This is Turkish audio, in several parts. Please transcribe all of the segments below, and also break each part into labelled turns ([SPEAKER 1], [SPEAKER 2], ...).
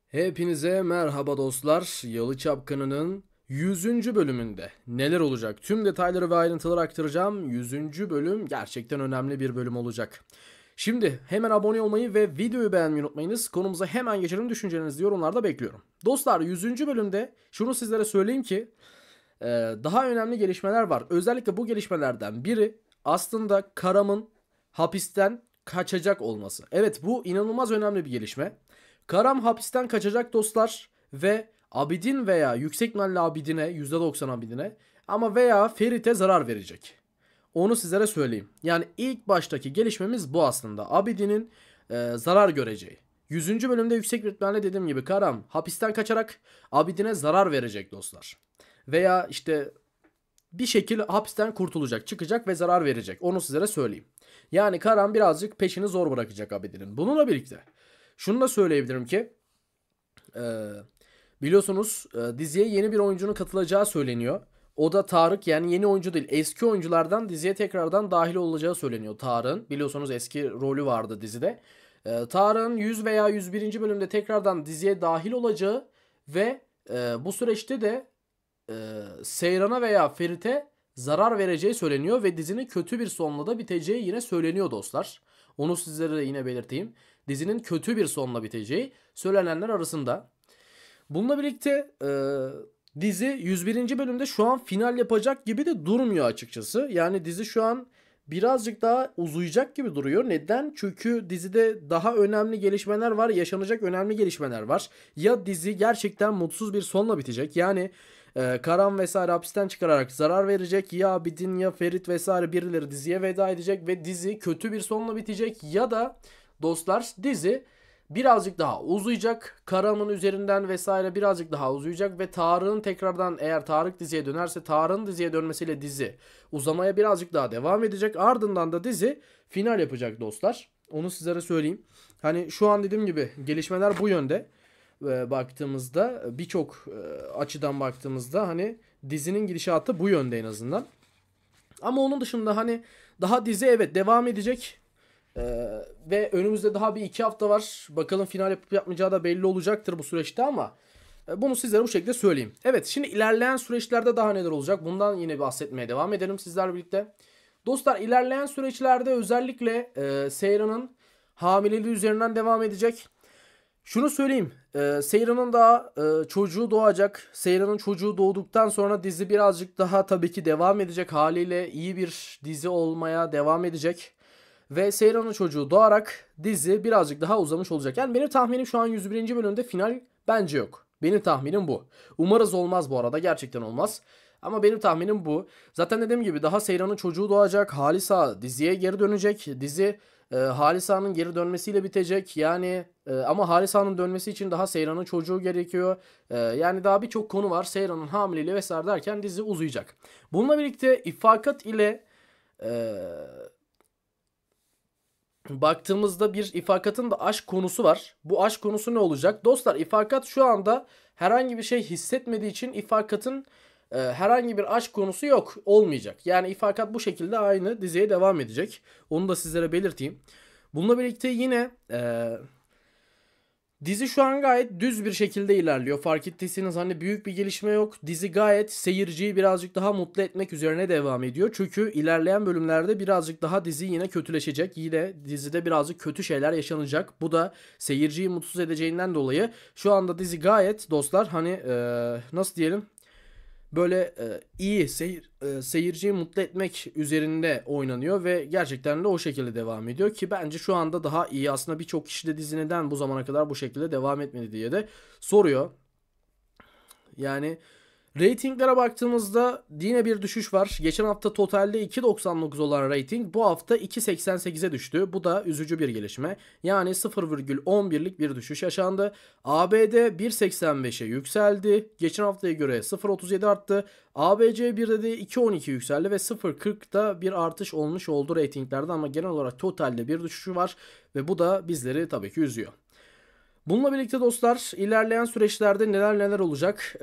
[SPEAKER 1] Hepinize merhaba dostlar. Yalı Çapkını'nın 100. bölümünde neler olacak? Tüm detayları ve ayrıntıları aktaracağım. 100. bölüm gerçekten önemli bir bölüm olacak. Şimdi hemen abone olmayı ve videoyu beğenmeyi unutmayınız. Konumuza hemen geçelim. Düşüncelerinizi yorumlarda bekliyorum. Dostlar 100. bölümde şunu sizlere söyleyeyim ki daha önemli gelişmeler var. Özellikle bu gelişmelerden biri aslında Karam'ın hapisten kaçacak olması. Evet, bu inanılmaz önemli bir gelişme. Karam hapisten kaçacak dostlar ve Abidin veya yüksek ihtimalle Abidin'e, %90 Abidin'e ama veya Ferit'e zarar verecek. Onu sizlere söyleyeyim. Yani ilk baştaki gelişmemiz bu aslında. Abidin'in zarar göreceği. 100. bölümde yüksek ihtimalle dediğim gibi Karam hapisten kaçarak Abidin'e zarar verecek dostlar. Veya işte bir şekilde hapisten kurtulacak, çıkacak ve zarar verecek. Onu sizlere söyleyeyim. Yani Karan birazcık peşini zor bırakacak Abidin'in. Bununla birlikte şunu da söyleyebilirim ki e, biliyorsunuz diziye yeni bir oyuncunun katılacağı söyleniyor. O da Tarık, yani yeni oyuncu değil, eski oyunculardan diziye tekrardan dahil olacağı söyleniyor Tarık'ın. Biliyorsunuz eski rolü vardı dizide. Tarık'ın 100 veya 101. bölümde tekrardan diziye dahil olacağı ve bu süreçte de Seyran'a veya Ferit'e zarar vereceği söyleniyor ve dizinin kötü bir sonla da biteceği yine söyleniyor dostlar. Onu sizlere de yine belirteyim. Dizinin kötü bir sonla biteceği söylenenler arasında. Bununla birlikte dizi 101. bölümde şu an final yapacak gibi de durmuyor açıkçası. Yani dizi şu an birazcık daha uzayacak gibi duruyor. Neden? Çünkü dizide daha önemli gelişmeler var. Yaşanacak önemli gelişmeler var. Ya dizi gerçekten mutsuz bir sonla bitecek. Yani Karan vesaire hapisten çıkararak zarar verecek. Ya Abidin ya Ferit vesaire birileri diziye veda edecek ve dizi kötü bir sonla bitecek. Ya da dostlar dizi birazcık daha uzayacak. Karan'ın üzerinden vesaire birazcık daha uzayacak ve Tarık'ın tekrardan, eğer Tarık diziye dönerse Tarık'ın diziye dönmesiyle dizi uzamaya birazcık daha devam edecek. Ardından da dizi final yapacak dostlar. Onu sizlere söyleyeyim. Hani şu an dediğim gibi gelişmeler bu yönde. Baktığımızda birçok açıdan baktığımızda hani dizinin gidişatı bu yönde en azından. Ama onun dışında hani daha dizi evet devam edecek. Ve önümüzde daha bir 2 hafta var. Bakalım final yapıp yapmayacağı da belli olacaktır bu süreçte ama bunu sizlere bu şekilde söyleyeyim. Evet, şimdi ilerleyen süreçlerde daha neler olacak? Bundan yine bahsetmeye devam edelim sizlerle birlikte. Dostlar ilerleyen süreçlerde özellikle Seyran'ın hamileliği üzerinden devam edecek. Şunu söyleyeyim. Seyran'ın da çocuğu doğacak. Seyran'ın çocuğu doğduktan sonra dizi birazcık daha tabii ki devam edecek. Haliyle iyi bir dizi olmaya devam edecek. Ve Seyran'ın çocuğu doğarak dizi birazcık daha uzamış olacak. Yani benim tahminim şu an 101. bölümde final bence yok. Benim tahminim bu. Umarız olmaz bu arada. Gerçekten olmaz. Ama benim tahminim bu. Zaten dediğim gibi daha Seyran'ın çocuğu doğacak. Halisa diziye geri dönecek. Dizi Halisa'nın geri dönmesiyle bitecek. Yani ama Halisa'nın dönmesi için daha Seyran'ın çocuğu gerekiyor. Yani daha birçok konu var. Seyran'ın hamileliği vesaire derken dizi uzayacak. Bununla birlikte İfakat ile e, baktığımızda bir İfakat'ın da aşk konusu var. Bu aşk konusu ne olacak? Dostlar İfakat şu anda herhangi bir şey hissetmediği için İfakat'ın herhangi bir aşk konusu yok. Olmayacak. Yani İfakat bu şekilde aynı diziye devam edecek. Onu da sizlere belirteyim. Bununla birlikte yine dizi şu an gayet düz bir şekilde ilerliyor. Fark ettiyseniz hani büyük bir gelişme yok. Dizi gayet seyirciyi birazcık daha mutlu etmek üzerine devam ediyor. Çünkü ilerleyen bölümlerde birazcık daha dizi yine kötüleşecek. Yine dizide birazcık kötü şeyler yaşanacak. Bu da seyirciyi mutsuz edeceğinden dolayı şu anda dizi gayet dostlar hani nasıl diyelim, böyle iyi seyirciyi mutlu etmek üzerinde oynanıyor ve gerçekten de o şekilde devam ediyor ki bence şu anda daha iyi. Aslında birçok kişi de dizi neden bu zamana kadar bu şekilde devam etmedi diye de soruyor. Yani ratinglere baktığımızda yine bir düşüş var. Geçen hafta totalde 2.99 olan rating bu hafta 2.88'e düştü. Bu da üzücü bir gelişme. Yani 0,11'lik bir düşüş yaşandı. ABD 1.85'e yükseldi. Geçen haftaya göre 0.37 arttı. ABC 1'de de 2.12 yükseldi ve 0.40'da bir artış olmuş oldu ratinglerde ama genel olarak totalde bir düşüşü var ve bu da bizleri tabii ki üzüyor. Bununla birlikte dostlar ilerleyen süreçlerde neler neler olacak?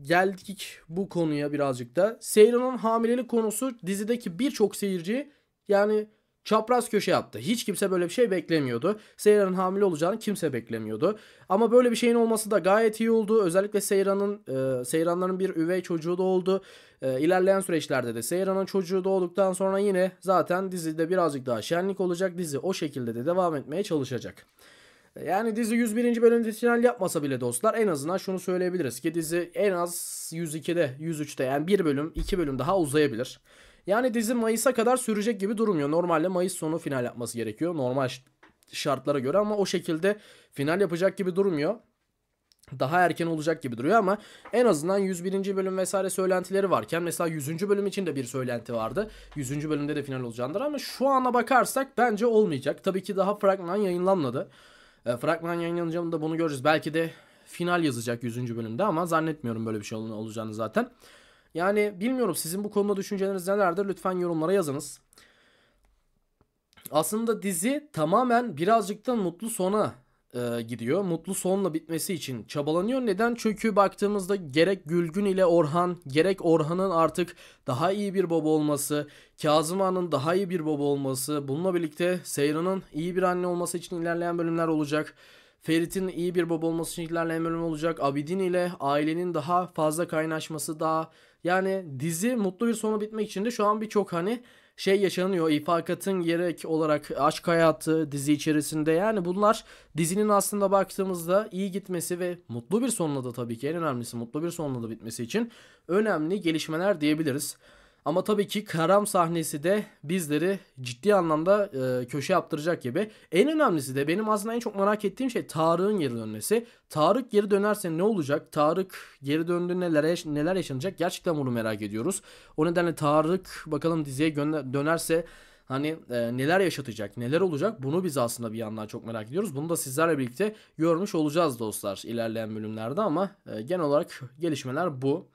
[SPEAKER 1] Geldik bu konuya birazcık da. Seyran'ın hamilelik konusu dizideki birçok seyirci yani çapraz köşe yaptı. Hiç kimse böyle bir şey beklemiyordu. Seyran'ın hamile olacağını kimse beklemiyordu. Ama böyle bir şeyin olması da gayet iyi oldu. Özellikle Seyranların bir üvey çocuğu da oldu. İlerleyen süreçlerde de Seyran'ın çocuğu doğduktan sonra yine zaten dizide birazcık daha şenlik olacak. Dizi o şekilde de devam etmeye çalışacak. Yani dizi 101. bölümde final yapmasa bile dostlar, en azından şunu söyleyebiliriz ki dizi en az 102'de 103'te, yani bir bölüm 2 bölüm daha uzayabilir. Yani dizi Mayıs'a kadar sürecek gibi durmuyor. Normalde Mayıs sonu final yapması gerekiyor normal şartlara göre, ama o şekilde final yapacak gibi durmuyor. Daha erken olacak gibi duruyor ama en azından 101. bölüm vesaire söylentileri varken, mesela 100. bölüm için de bir söylenti vardı. 100. bölümde de final olacağındır ama şu ana bakarsak bence olmayacak. Tabii ki daha fragman yayınlanmadı. Fragman yayınlanacağında bunu göreceğiz. Belki de final yazacak 100. bölümde ama zannetmiyorum böyle bir şey olacağını zaten. Yani bilmiyorum, sizin bu konuda düşünceleriniz nelerdir? Lütfen yorumlara yazınız. Aslında dizi tamamen birazcık da mutlu sona gidiyor. Mutlu sonla bitmesi için çabalanıyor. Neden? Çünkü baktığımızda gerek Gülgün ile Orhan, gerek Orhan'ın artık daha iyi bir baba olması, Kazım Ağa'nın daha iyi bir baba olması, bununla birlikte Seyran'ın iyi bir anne olması için ilerleyen bölümler olacak. Ferit'in iyi bir baba olması için ilerleyen bölüm olacak. Abidin ile ailenin daha fazla kaynaşması daha, yani dizi mutlu bir sona bitmek için de şu an birçok şey yaşanıyor. İfakat'ın gerek olarak aşk hayatı dizi içerisinde, yani bunlar dizinin aslında baktığımızda iyi gitmesi ve mutlu bir sonla da, tabii ki en önemlisi mutlu bir sonla da bitmesi için önemli gelişmeler diyebiliriz. Ama tabii ki Karam sahnesi de bizleri ciddi anlamda köşe yaptıracak gibi. En önemlisi de benim aslında en çok merak ettiğim şey Tarık'ın geri dönmesi. Tarık geri dönerse ne olacak? Tarık geri döndüğünde neler yaşanacak? Gerçekten bunu merak ediyoruz. O nedenle Tarık bakalım diziye dönerse neler yaşatacak, neler olacak, bunu biz aslında bir yandan çok merak ediyoruz. Bunu da sizlerle birlikte görmüş olacağız dostlar ilerleyen bölümlerde, ama genel olarak gelişmeler bu.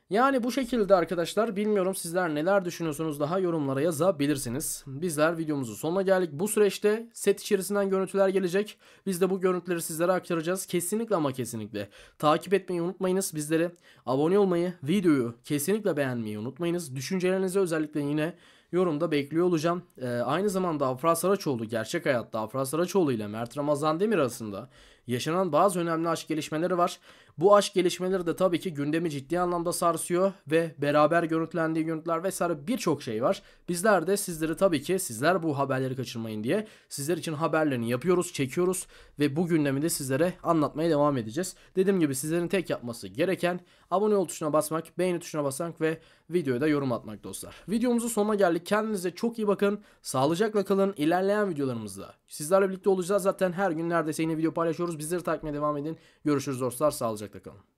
[SPEAKER 1] Yani bu şekilde arkadaşlar, bilmiyorum sizler neler düşünüyorsunuz, daha yorumlara yazabilirsiniz. Bizler videomuzun sonuna geldik. Bu süreçte set içerisinden görüntüler gelecek. Biz de bu görüntüleri sizlere aktaracağız. Kesinlikle ama kesinlikle takip etmeyi unutmayınız. Bizlere abone olmayı, videoyu kesinlikle beğenmeyi unutmayınız. Düşüncelerinizi özellikle yine yorumda bekliyor olacağım. Aynı zamanda Afra Saraçoğlu, gerçek hayatta Afra Saraçoğlu ile Mert Ramazan Demir arasında yaşanan bazı önemli aşk gelişmeleri var. Bu aşk gelişmeleri de tabii ki gündemi ciddi anlamda sarsıyor ve beraber görüntülendiği görüntüler vesaire birçok şey var. Bizler de sizleri, tabii ki sizler bu haberleri kaçırmayın diye sizler için haberlerini yapıyoruz, çekiyoruz ve bu gündemi de sizlere anlatmaya devam edeceğiz. Dediğim gibi sizlerin tek yapması gereken abone ol tuşuna basmak, beğeni tuşuna basmak ve videoya da yorum atmak dostlar. Videomuzun sonuna geldik. Kendinize çok iyi bakın. Sağlıcakla kalın. İlerleyen videolarımızda sizlerle birlikte olacağız. Zaten her gün neredeyse yeni video paylaşıyoruz. Bizleri takip etmeye devam edin. Görüşürüz dostlar. Sağlıcakla kalın.